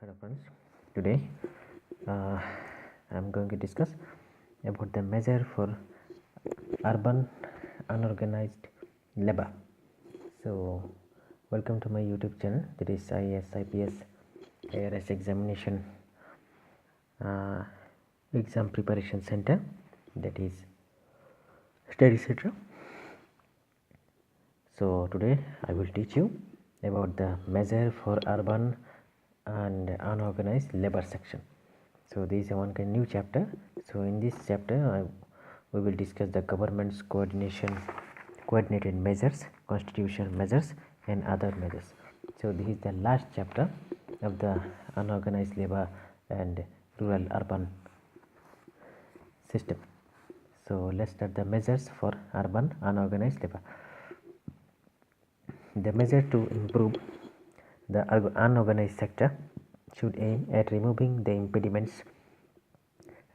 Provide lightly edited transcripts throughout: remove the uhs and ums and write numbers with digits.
Hello friends, today uh, I am going to discuss about the measure for urban unorganized labor. So welcome to my YouTube channel, that is IAS, IPS, ARS examination exam preparation center, that is study center. So today I will teach you about the measure for urban and unorganized labor section. So this is one kind new chapter. So in this chapter we will discuss the government's coordinated measures, constitutional measures and other measures. So this is the last chapter of the unorganized labor and rural urban system. So let's start the measures for urban unorganized labor. The measure to improve the unorganized sector should aim at removing the impediments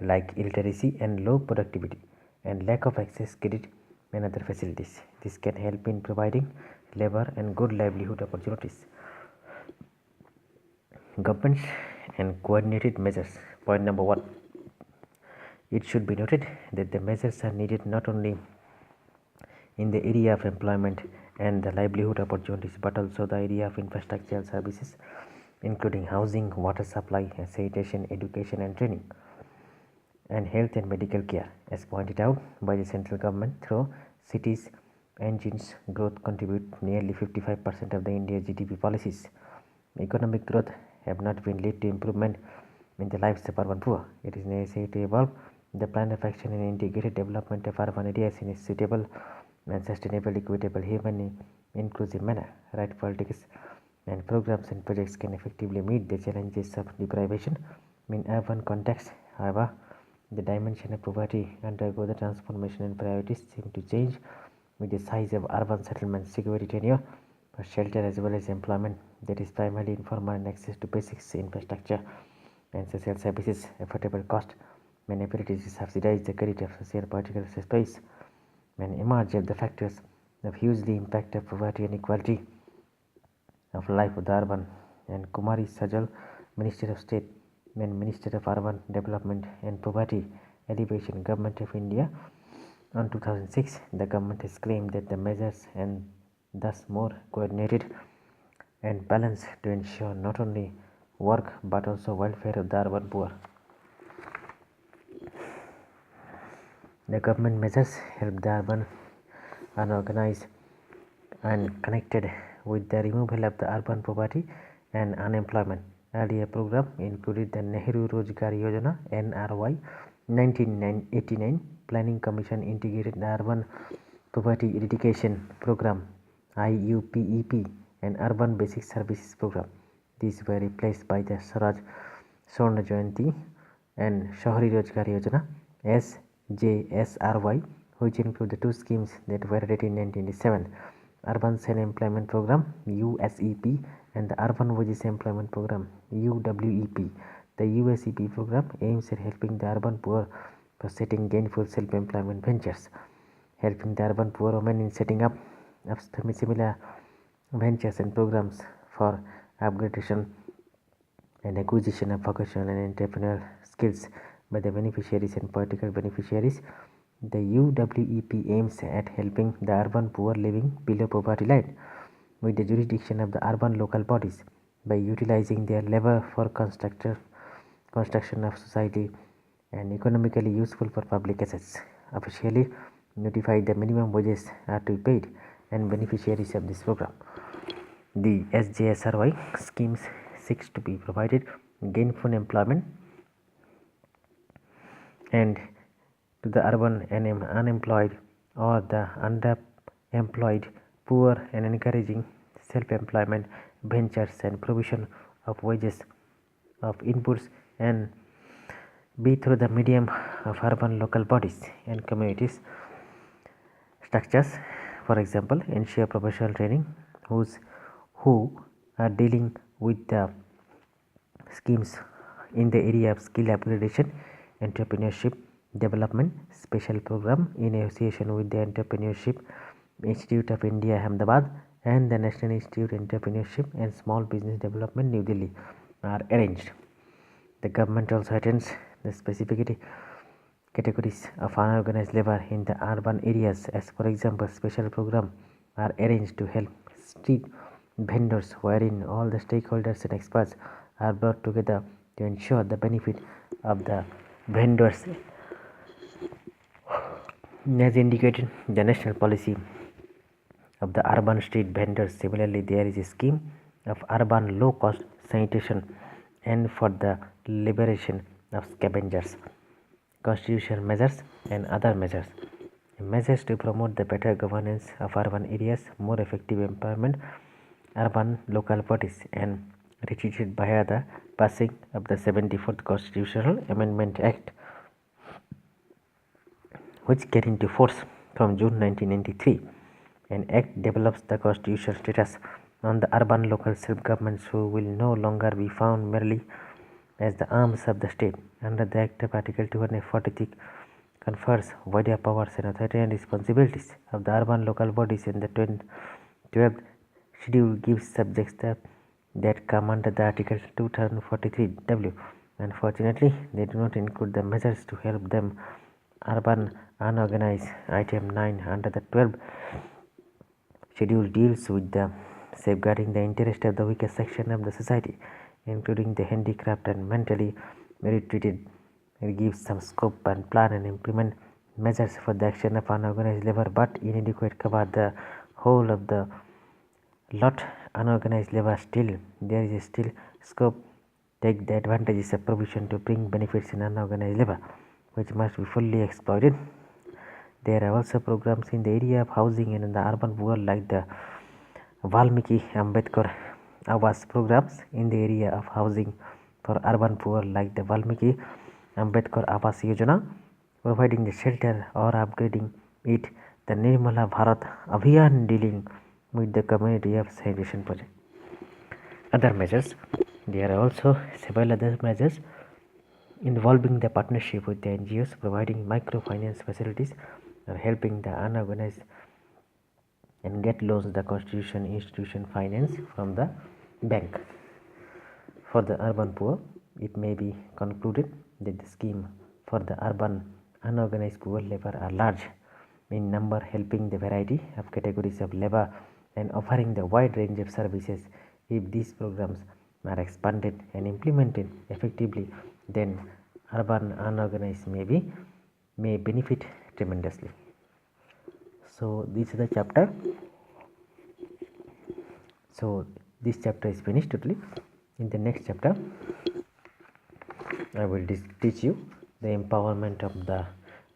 like illiteracy and low productivity and lack of access credit and other facilities. This can help in providing labor and good livelihood opportunities. Governments and coordinated measures. Point number 1. It should be noted that the measures are needed not only in the area of employment and the livelihood opportunities but also the area of infrastructural services including housing, water supply, sanitation, education and training, and health and medical care, as pointed out by the central government through cities engines growth contribute nearly 55% of the India's GDP policies. Economic growth have not been led to improvement in the lives of urban poor. It is necessary to evolve the plan of action and integrated development of urban areas in a suitable and sustainable, equitable, human, inclusive manner. Right politics and programs and projects can effectively meet the challenges of deprivation in urban context. However, the dimension of poverty undergo the transformation and priorities seem to change with the size of urban settlements, security, tenure, for shelter as well as employment that is primarily informal and access to basics infrastructure and social services, affordable cost, and ability to subsidize the credit of social political space, and emerge of the factors of hugely impact of poverty and equality of life of the urban. And Kumari Sajal, Minister of State and Minister of Urban Development and Poverty Alleviation, Government of India, on 2006, the government has claimed that the measures and thus more coordinated and balanced to ensure not only work but also welfare of the urban poor. The government measures help the urban unorganized and connected with the removal of the urban poverty and unemployment. Earlier program included the Nehru Rozgar Yojana (NRY) 1989, Planning Commission Integrated Urban Poverty Eradication Program (IUPEP) and Urban Basic Services Program. These were replaced by the Swaraj Swarna Jayanti and Shahri Rozgar Yojana SJSRY, which include the two schemes that were added in 1987, Urban Self-Employment Program USEP and the Urban Wages Employment Program UWEP. The USEP program aims at helping the urban poor for setting gainful self-employment ventures, helping the urban poor women in setting up similar ventures and programs for upgradation and acquisition of vocational and entrepreneurial skills by the beneficiaries and political beneficiaries. The UWEP aims at helping the urban poor living below poverty line with the jurisdiction of the urban local bodies by utilizing their labor for construction of society and economically useful for public assets. Officially notified the minimum wages are to be paid and beneficiaries of this program. The SJSRY schemes seeks to be provided gainful employment and to the urban and unemployed or the underemployed poor and encouraging self-employment ventures and provision of wages of inputs and be through the medium of urban local bodies and communities structures. For example, ensure professional training who are dealing with the schemes in the area of skill upgradation, entrepreneurship development special program in association with the Entrepreneurship Institute of India, Ahmedabad, and the National Institute of Entrepreneurship and Small Business Development, New Delhi, are arranged. The government also attends the specific categories of unorganized labor in the urban areas, as for example special programs are arranged to help street vendors, wherein all the stakeholders and experts are brought together to ensure the benefit of the vendors. As indicated, the national policy of the urban street vendors. Similarly, there is a scheme of urban low-cost sanitation and for the liberation of scavengers, constitutional measures and other measures. Measures to promote the better governance of urban areas, more effective empowerment, urban local bodies, and retreated via the passing of the 74th Constitutional Amendment Act, which came into force from June 1993. An act develops the constitutional status on the urban local self-governments, who will no longer be found merely as the arms of the state. Under the Act of Article 243 confers wider powers and authority and responsibilities of the urban local bodies, and the 12th schedule gives subjects that come under the Article 2043W. Unfortunately, they do not include the measures to help them urban unorganized. Item 9 under the 12th schedule deals with the safeguarding the interest of the weakest section of the society, including the handicapped and mentally retreated. It gives some scope and plan and implement measures for the action of unorganized labor, but inadequate cover the whole of the lot. Unorganized labor, still there is still scope take the advantages of provision to bring benefits in unorganized labor, which must be fully exploited. There are also programs in the area of housing and in the urban poor, like the Valmiki Ambedkar Awas programs in the area of housing for urban poor, like the Valmiki Ambedkar Awas Yojana, providing the shelter or upgrading it, the Nirmala Bharat Abhiyan dealing with the community of sanitation project. Other measures, there are also several other measures involving the partnership with the NGOs, providing microfinance facilities or helping the unorganized and get loans the constitution institution finance from the bank. For the urban poor, it may be concluded that the scheme for the urban unorganized poor labor are large in number, helping the variety of categories of labor and offering the wide range of services. If these programs are expanded and implemented effectively, then urban unorganized may benefit tremendously. So this is the chapter. So this chapter is finished totally. In the next chapter, I will teach you the empowerment of the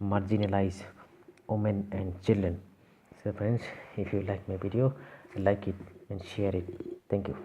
marginalized women and children. So friends, if you like my video, like it and share it. Thank you.